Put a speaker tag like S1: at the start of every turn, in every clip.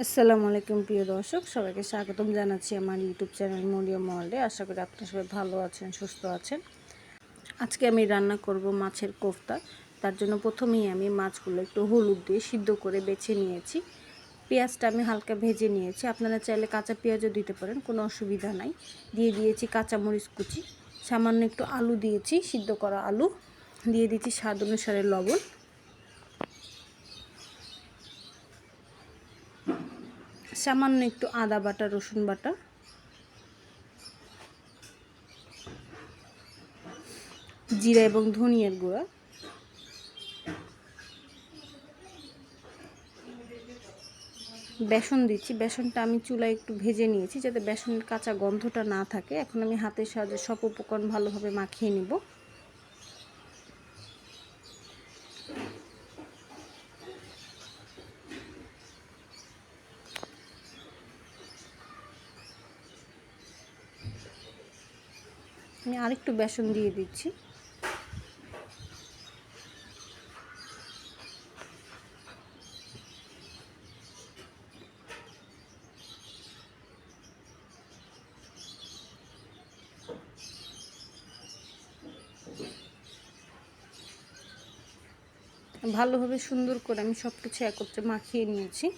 S1: আসসালামু আলাইকুম প্রিয় দর্শক, সবাইকে স্বাগতম জানাচ্ছি আমার ইউটিউব চ্যানেল মরিয়ম ওয়ার্ল্ডে। আশা করি আপনারা সবাই ভালো আছেন, সুস্থ আছেন। আজকে আমি রান্না করব মাছের কোফতা। তার জন্য প্রথমেই আমি মাছগুলো একটু হলুদ দিয়ে সিদ্ধ করে বেছে নিয়েছি। পেঁয়াজটা আমি হালকা ভেজে নিয়েছি, আপনারা চাইলে কাঁচা পেঁয়াজও দিতে পারেন, কোনো অসুবিধা নাই। দিয়ে দিয়েছি কাঁচামরিচ কুচি, সামান্য একটু আলু দিয়েছি, সিদ্ধ করা আলু দিয়ে দিয়েছি, স্বাদ অনুসারে লবণ, সামান্য একটু আদা বাটা, রসুন বাটা, জিরা এবং ধনিয়ার গুঁড়া, বেসন দিচ্ছি। বেসনটা আমি চুলায় একটু ভেজে নিয়েছি যাতে বেসনের কাঁচা গন্ধটা না থাকে। এখন আমি হাতের সাহায্যে সব উপকরণ ভালোভাবে মাখিয়ে নিব। আমি আরেকটু বেসন দিয়ে দিচ্ছি। ভালোভাবে সুন্দর করে আমি সব কিছু একত্রে মাখিয়ে নিয়েছি।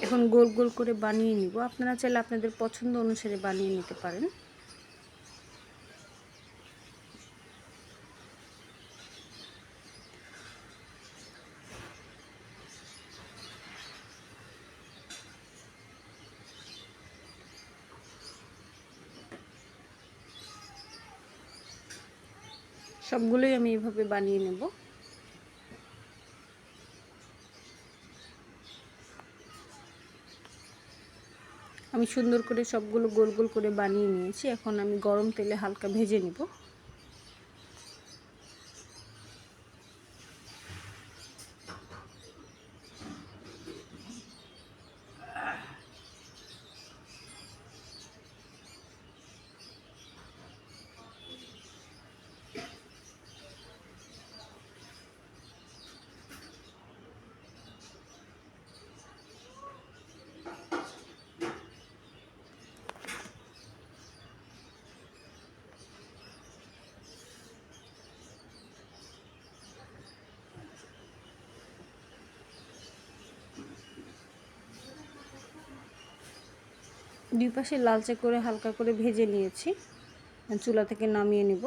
S1: এখন গোল গোল করে বানিয়ে নিব। আপনারা চাইলে আপনাদের পছন্দ অনুসারে বানিয়ে নিতে পারেন। সবগুলোই আমি এভাবে বানিয়ে নেব। আমি সুন্দর করে সবগুলো গোল গোল করে বানিয়ে নিয়েছি। এখন আমি গরম তেলে হালকা ভেজে নিব। দুই পাশে লালচে করে হালকা করে ভেজে নিয়েছি। চুলা থেকে নামিয়ে নিব।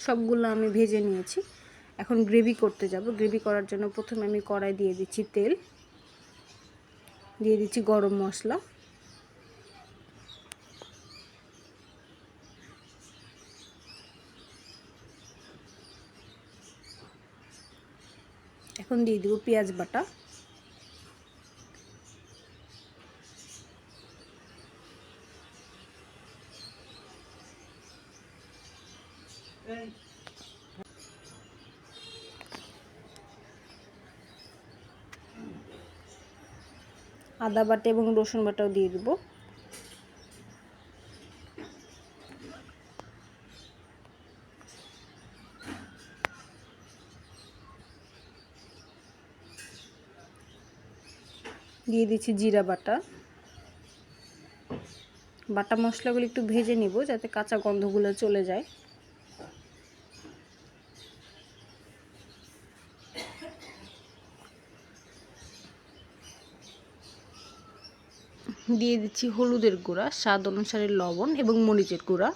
S1: সবগুলো আমি ভেজে নিয়েছি। এখন গ্রেভি করতে যাব। গ্রেভি করার জন্য প্রথমে আমি কড়াই দিয়ে দিচ্ছি তেল, দিয়ে দিচ্ছি গরম মশলা, এখন দিয়ে দিব পেঁয়াজ বাটা, আদা বাটা এবং রসুন বাটাও দিয়ে দিব। দিয়ে দিচ্ছি জিরা বাটা। বাটা মশলাগুলো একটু ভেজে নিব যাতে কাঁচা গন্ধগুলো চলে যায়। দিয়ে দিচ্ছি হলুদের গুঁড়া, স্বাদ অনুসারে লবণ এবং মরিচের গুঁড়া।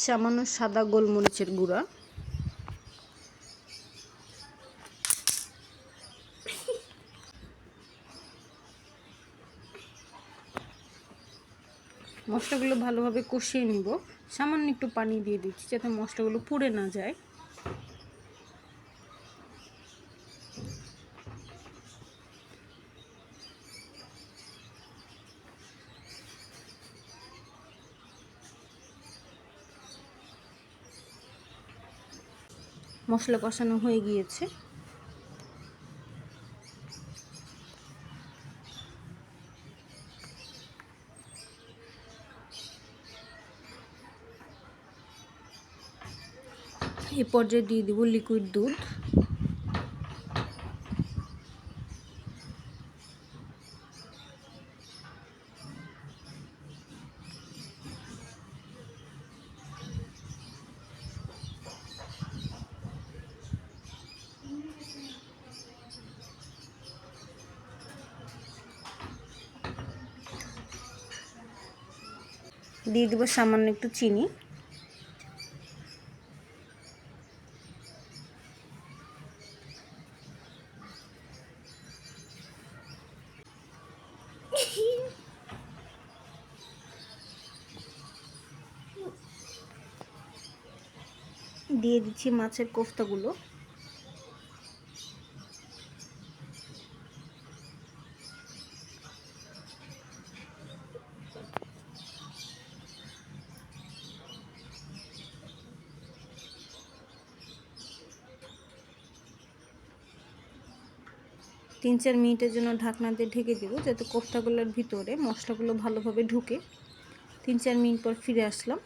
S1: সামান্য সাদা গোলমরিচের গুঁড়া। মশলাগুলো ভালোভাবে কষিয়ে নিব। সামান্য একটু পানি দিয়ে দিচ্ছি যাতে মশলাগুলো পুড়ে না যায়। মশলা কষানো হয়ে গিয়েছে। এই পর্যায়ে দিয়ে দিব লিকুইড দুধ। দিয়ে দেবো সামান্য একটু চিনি। দিয়ে দিচ্ছি মাছের কোফতাগুলো। 3-4 মিনিটের জন্য ঢাকনা দিয়ে ঢেকে দেবো, যাতে কোফতাগুলোর ভিতরে মশলাগুলো ভালোভাবে ঢুকে। 3-4 মিনিট পর ফিরে আসলাম।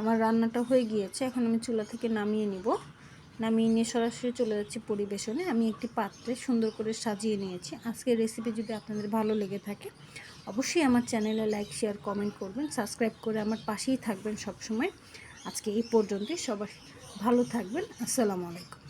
S1: আমার রান্নাটা হয়ে গিয়েছে, এখন আমি চুলা থেকে নামিয়ে নিব। নামিয়ে নিয়ে সরাসরি চলে যাচ্ছি পরিবেশনে। আমি একটি পাত্রে সুন্দর করে সাজিয়ে নিয়েছি। আজকের রেসিপি যদি আপনাদের ভালো লেগে থাকে, অবশ্যই আমার চ্যানেলে লাইক, শেয়ার, কমেন্ট করবেন। সাবস্ক্রাইব করে আমার পাশেই থাকবেন সবসময়। আজকে এই পর্যন্তই। সবাই ভালো থাকবেন। আসসালামু আলাইকুম।